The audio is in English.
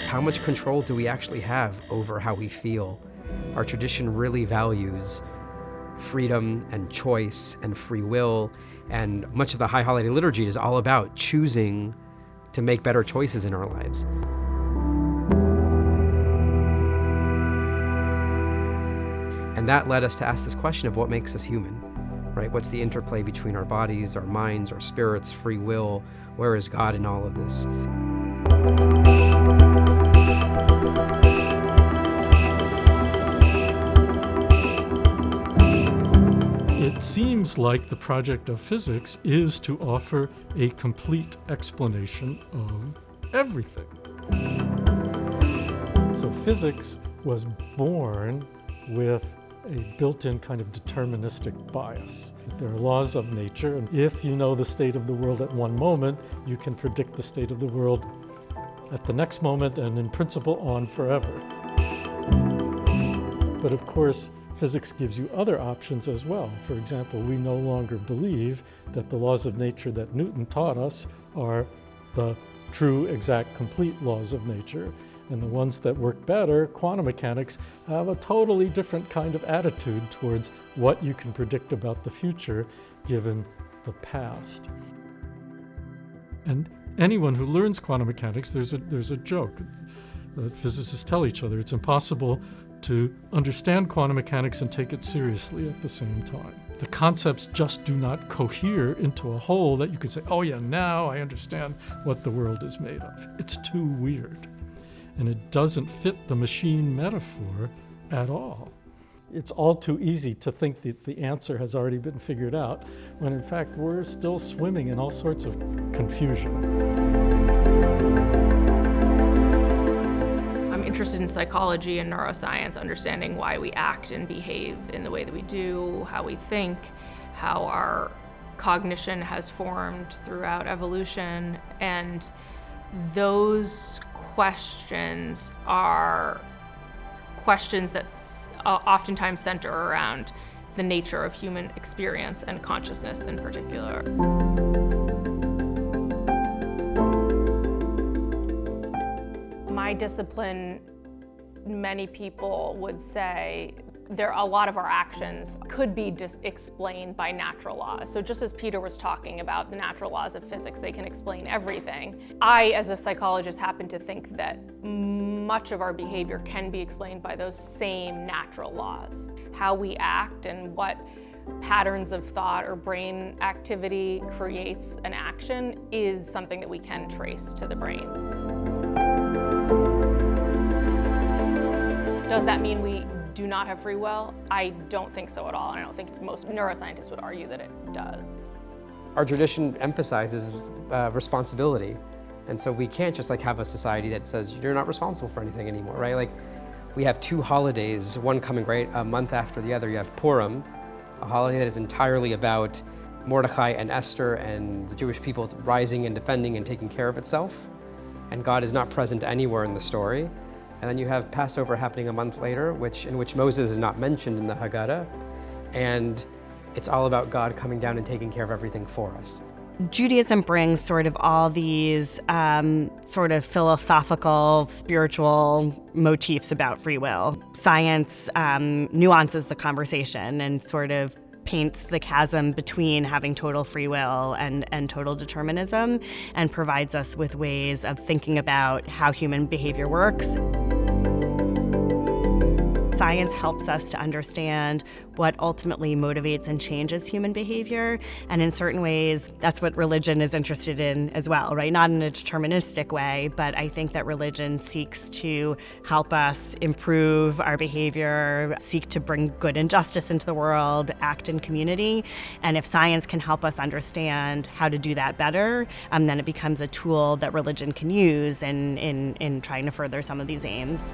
How much control do we actually have over how we feel? Our tradition really values freedom and choice and free will, and much of the High Holiday Liturgy is all about choosing to make better choices in our lives. And that led us to ask this question of what makes us human, right? What's the interplay between our bodies, our minds, our spirits, free will? Where is God in all of this? It seems like the project of physics is to offer a complete explanation of everything. So physics was born with a built-in kind of deterministic bias. There are laws of nature, and if you know the state of the world at one moment, you can predict the state of the world at the next moment and in principle on forever. But of course, physics gives you other options as well. For example, we no longer believe that the laws of nature that Newton taught us are the true, exact, complete laws of nature. And the ones that work better, quantum mechanics, have a totally different kind of attitude towards what you can predict about the future given the past. And anyone who learns quantum mechanics, there's a joke that physicists tell each other. It's impossible to understand quantum mechanics and take it seriously at the same time. The concepts just do not cohere into a whole that you could say, oh yeah, now I understand what the world is made of. It's too weird. And it doesn't fit the machine metaphor at all. It's all too easy to think that the answer has already been figured out, when in fact we're still swimming in all sorts of confusion. I'm interested in psychology and neuroscience, understanding why we act and behave in the way that we do, how we think, how our cognition has formed throughout evolution, and those questions are questions that oftentimes center around the nature of human experience and consciousness in particular. My discipline, many people would say, a lot of our actions could be explained by natural laws. So just as Peter was talking about the natural laws of physics, they can explain everything. I, as a psychologist, happen to think that much of our behavior can be explained by those same natural laws. How we act and what patterns of thought or brain activity creates an action is something that we can trace to the brain. Does that mean we do not have free will? I don't think so at all, and I don't think most neuroscientists would argue that it does. Our tradition emphasizes responsibility, and so we can't just have a society that says you're not responsible for anything anymore, right? We have two holidays, one coming right a month after the other. You have Purim, a holiday that is entirely about Mordecai and Esther and the Jewish people rising and defending and taking care of itself, and God is not present anywhere in the story. And then you have Passover happening a month later, in which Moses is not mentioned in the Haggadah, and it's all about God coming down and taking care of everything for us. Judaism brings sort of all these sort of philosophical, spiritual motifs about free will. Science nuances the conversation and sort of paints the chasm between having total free will and total determinism, and provides us with ways of thinking about how human behavior works. Science helps us to understand what ultimately motivates and changes human behavior. And in certain ways, that's what religion is interested in as well, right? Not in a deterministic way, but I think that religion seeks to help us improve our behavior, seek to bring good and justice into the world, act in community. And if science can help us understand how to do that better, then it becomes a tool that religion can use in trying to further some of these aims.